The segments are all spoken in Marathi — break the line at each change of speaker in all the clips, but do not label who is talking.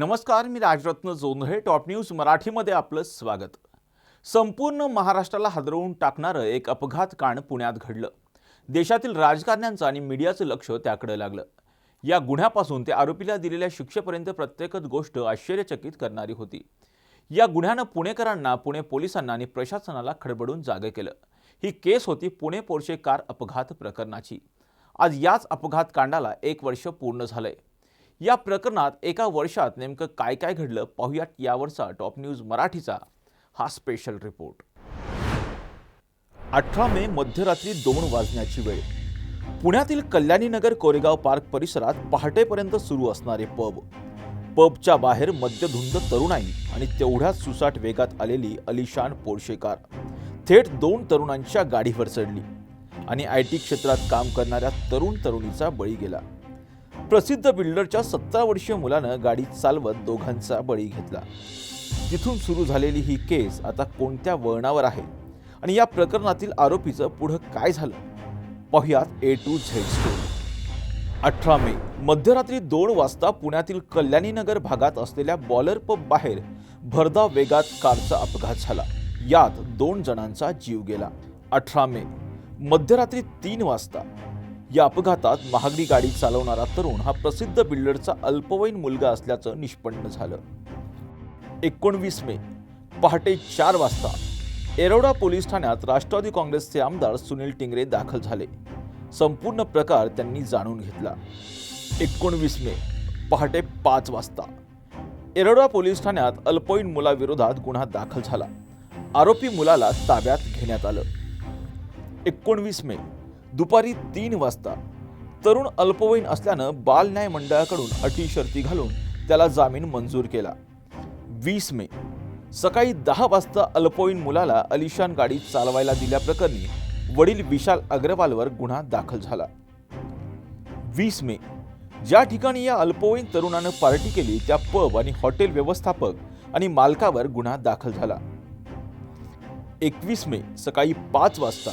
नमस्कार, मी राजरत्न जोंधळे. टॉप न्यूज मराठीमध्ये आपलं स्वागत. संपूर्ण महाराष्ट्राला हादरवून टाकणारं एक अपघात कांड पुण्यात घडलं. देशातील राजकारण्यांचं आणि मीडियाचं लक्ष त्याकडे लागलं. या गुन्ह्यापासून ते आरोपीला दिलेल्या शिक्षेपर्यंत प्रत्येकच गोष्ट आश्चर्यचकित करणारी होती. या गुन्ह्यानं पुणेकरांना, पुणे पोलिसांना आणि प्रशासनाला खडबडून जागे केलं. ही केस होती पुणे पोर्शे कार अपघात प्रकरणाची. आज याच अपघात कांडाला 1 वर्ष पूर्ण झालंय. या प्रकरणात एका वर्षात नेमकं काय काय घडलं पाहूयात यावरचा टॉप न्यूज मराठीचा हा स्पेशल रिपोर्ट. 18 मे मध्यरात्री 2 वाजण्याची वेळ. पुण्यातील कल्याणीनगर कोरेगाव पार्क परिसरात पहाटेपर्यंत सुरू असणारे पबच्या बाहेर मद्यधुंद तरुणाई आणि तेवढ्याच सुसाट वेगात आलेली अलिशान पोर्शे कार थेट 2 तरुणांच्या गाडीवर चढली आणि IT क्षेत्रात काम करणाऱ्या तरुणीचा बळी गेला. प्रसिद्ध बिल्डरच्या 17 वर्षीय मुलानं गाडी चालवत दोघांचा बळी घेतला. तिथून सुरू झालेली ही केस आता कोणत्या वळणावर आहे आणि या प्रकरणातील आरोपीचं पुढे काय झालं पाहूयात A to Z स्टोरी. 18 मे मध्यरात्री 2 वाजता पुण्यातील कल्याणीनगर भागात असलेल्या बॉलर पब बाहेर भरधाव वेगात कारचा अपघात झाला. यात 2 जणांचा जीव गेला. 18 मे मध्यरात्री 3 वाजता या अपघातात महागडी गाडी चालवणारा तरुण हा प्रसिद्ध बिल्डरचा अल्पवयीन मुलगा असल्याचं निष्पन्न झालं. 19 मे पहाटे 4 वाजता येरवडा पोलीस ठाण्यात राष्ट्रवादी काँग्रेसचे आमदार सुनील टिंगरे दाखल झाले. संपूर्ण प्रकार त्यांनी जाणून घेतला. 19 मे पहाटे 5 वाजता येरवडा पोलीस ठाण्यात अल्पवयीन मुलाविरोधात गुन्हा दाखल झाला. आरोपी मुलाला ताब्यात घेण्यात आलं. 19 मे दुपारी 3 वाजता तरुण अल्पवयीन असल्यानं बाल न्याय मंडळाकडून अटी शर्ती घालून त्याला जामीन मंजूर केला. 20 मे सकाळी 10 वाजता अल्पवयीन मुलाला अलिशान गाडी चालवायला दिल्याप्रकरणी वडील विशाल अग्रवालवर गुन्हा दाखल झाला. 20 मे ज्या ठिकाणी या अल्पवयीन तरुणानं पार्टी केली त्या पब आणि हॉटेल व्यवस्थापक आणि मालकावर गुन्हा दाखल झाला. 21 मे सकाळी 5 वाजता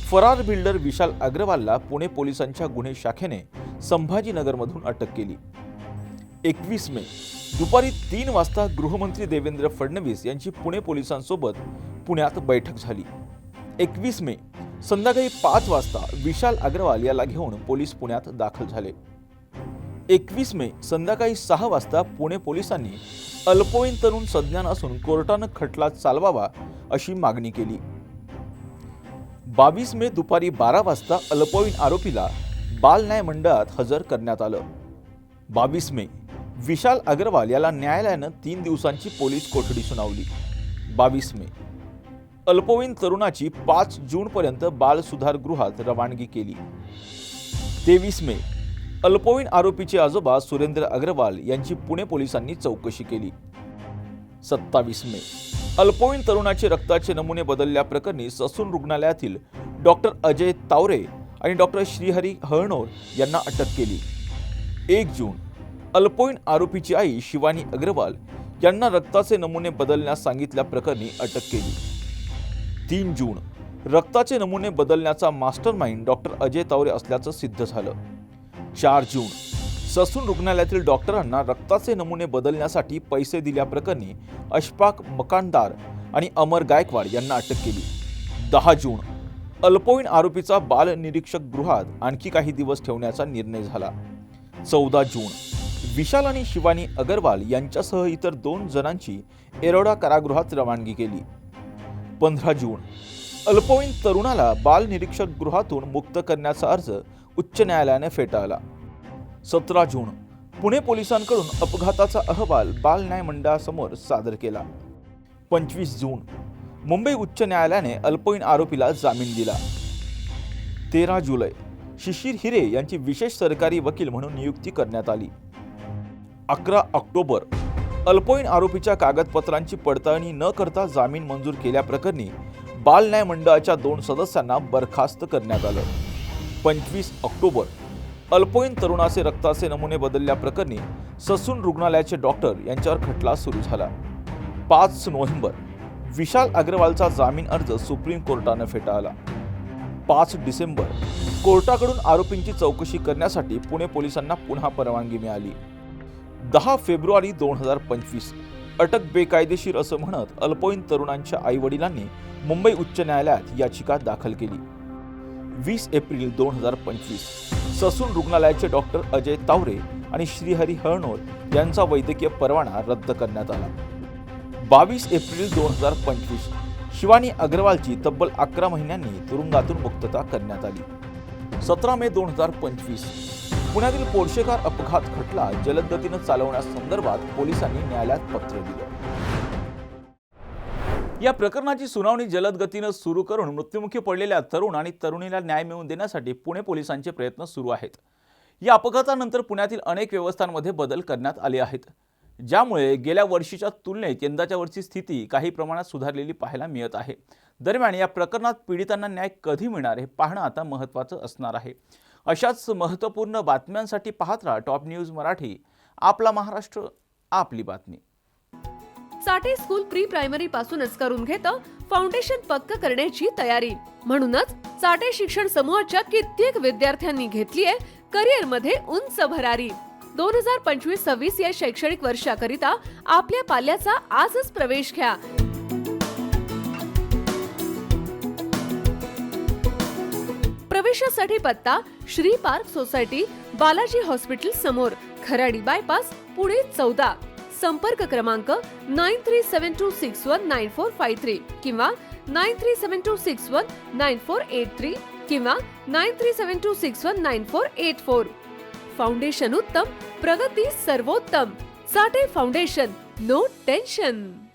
फरार बिल्डर विशाल अग्रवालला पुणे पोलिसांच्या गुन्हे शाखेने संभाजीनगरमधून अटक केली. 21 मे दुपारी 3 वाजता गृहमंत्री देवेंद्र फडणवीस यांची पुणे पोलिसांसोबत पुण्यात बैठक झाली. 21 मे संध्याकाळी 5 वाजता विशाल अग्रवाल याला घेऊन पोलीस पुण्यात दाखल झाले. 21 मे संध्याकाळी 6 वाजता पुणे पोलिसांनी अल्पवयीन तरुण सज्ञान असून कोर्टानं खटला चालवावा अशी मागणी केली. 22 मे दुपारी 12 वाजता अल्पवयीन आरोपीला बाल न्याय मंडळात हजर करण्यात आलं. 22 मे विशाल अग्रवाल याला न्यायालयानं 3 दिवसांची पोलीस कोठडी सुनावली. 22 मे अल्पवयीन तरुणाची 5 जूनपर्यंत बाल सुधारगृहात रवानगी केली. 23 मे अल्पवयीन आरोपीचे आजोबा सुरेंद्र अग्रवाल यांची पुणे पोलिसांनी चौकशी केली. 27 मे अल्पवयीन तरुणाचे रक्ताचे नमुने बदलल्याप्रकरणी ससून रुग्णालयातील डॉक्टर अजय तावरे आणि डॉक्टर श्रीहरी हळणोर यांना अटक केली. 1 जून अल्पवयीन आरोपीची आई शिवानी अग्रवाल यांना रक्ताचे नमुने बदलण्यास सांगितल्याप्रकरणी अटक केली. 3 जून रक्ताचे नमुने बदलण्याचा मास्टरमाइंड डॉक्टर अजय तावरे असल्याचं सिद्ध झालं. 4 जून ससून रुग्णालयातील डॉक्टरांना रक्ताचे नमुने बदलण्यासाठी पैसे दिल्याप्रकरणी अशफाक मकानदार आणि अमर गायकवाड यांना अटक केली. 10 जून अल्पवयीन आरोपीचा बाल निरीक्षक गृहात आणखी काही दिवस ठेवण्याचा निर्णय झाला. 14 जून विशाल आणि शिवानी अग्रवाल यांच्यासह इतर 2 जणांची येरवडा कारागृहात रवानगी केली. 15 जून अल्पवयीन तरुणाला बाल निरीक्षक गृहातून मुक्त करण्याचा अर्ज उच्च न्यायालयाने फेटाळला. 17 जून पुणे पोलिसांकडून अपघाताचा अहवाल बाल न्याय मंडळासमोर सादर केला. 25 जून मुंबई उच्च न्यायालयाने अल्पवयीन आरोपीला जामीन दिला. 13 जुलै शिशिर हिरे यांची विशेष सरकारी वकील म्हणून नियुक्ती करण्यात आली. 11 ऑक्टोबर अल्पवयीन आरोपीच्या कागदपत्रांची पडताळणी न करता जामीन मंजूर केल्याप्रकरणी बाल न्याय मंडळाच्या 2 सदस्यांना बरखास्त करण्यात आलं. 25 ऑक्टोबर अल्पवयीन तरुणाचे रक्ताचे नमुने बदलल्याप्रकरणी ससून रुग्णालयाचे डॉक्टर यांच्यावर खटला सुरू झाला. 5 नोव्हेंबर विशाल अग्रवालचा जामीन अर्ज सुप्रीम कोर्टानं फेटाळला. 5 डिसेंबर कोर्टाकडून आरोपींची चौकशी करण्यासाठी पुणे पोलिसांना पुन्हा परवानगी मिळाली. 10 फेब्रुवारी 2025 अटक बेकायदेशीर असं म्हणत अल्पवयीन तरुणांच्या आईवडिलांनी मुंबई उच्च न्यायालयात याचिका दाखल केली. 20 एप्रिल 2025 ससून रुग्णालयाचे डॉक्टर अजय तावरे आणि श्रीहरी हळनोर यांचा वैद्यकीय परवाना रद्द करण्यात आला. 22 एप्रिल 2025 शिवानी अग्रवालची तब्बल 11 महिन्यांनी तुरुंगातून मुक्तता करण्यात आली. 17 मे 2025 पुण्यातील पोर्शेकार अपघात खटला जलद गतीनं चालवण्यासंदर्भात पोलिसांनी न्यायालयात पत्र दिलं. या प्रकरणाची सुनावणी जलद गतीनं सुरू करून मृत्युमुखी पडलेल्या तरुण आणि तरुणीला न्याय मिळवून देण्यासाठी पुणे पोलिसांचे प्रयत्न सुरू आहेत. या अपघातानंतर पुण्यातील अनेक व्यवस्थांमध्ये बदल करण्यात आले आहेत, ज्यामुळे गेल्या वर्षीच्या तुलनेत यंदाच्या वर्षी स्थिती काही प्रमाणात सुधारलेली पाहायला मिळत आहे. दरम्यान या प्रकरणात पीडितांना न्याय कधी मिळणार हे पाहणं आता महत्त्वाचं असणार आहे. अशाच महत्त्वपूर्ण बातम्यांसाठी पाहत राहा टॉप न्यूज मराठी. आपला महाराष्ट्र, आपली बातमी.
साठे स्कूल प्री प्रायमरी पासूनच करून घेतं फाउंडेशन पक्क करण्याची तयारी. म्हणूनच साठे शिक्षण समूहाच्या कित्येक विद्यार्थ्यांनी घेतलीये करिअर मध्ये उंच भरारी. 2025-26 या शैक्षणिक वर्षाकरिता आपल्या पाल्याचा आजच प्रवेश घ्या. प्रवेशासाठी पत्ता Shri park society, Balaji hospital समोर, खराडी बायपास, पुणे 14. संपर्क क्रमांक 9372619453 किंवा 9372619483 किंवा 9372619484. फाउंडेशन उत्तम, प्रगती सर्वोत्तम. साठे फाउंडेशन, नो टेन्शन.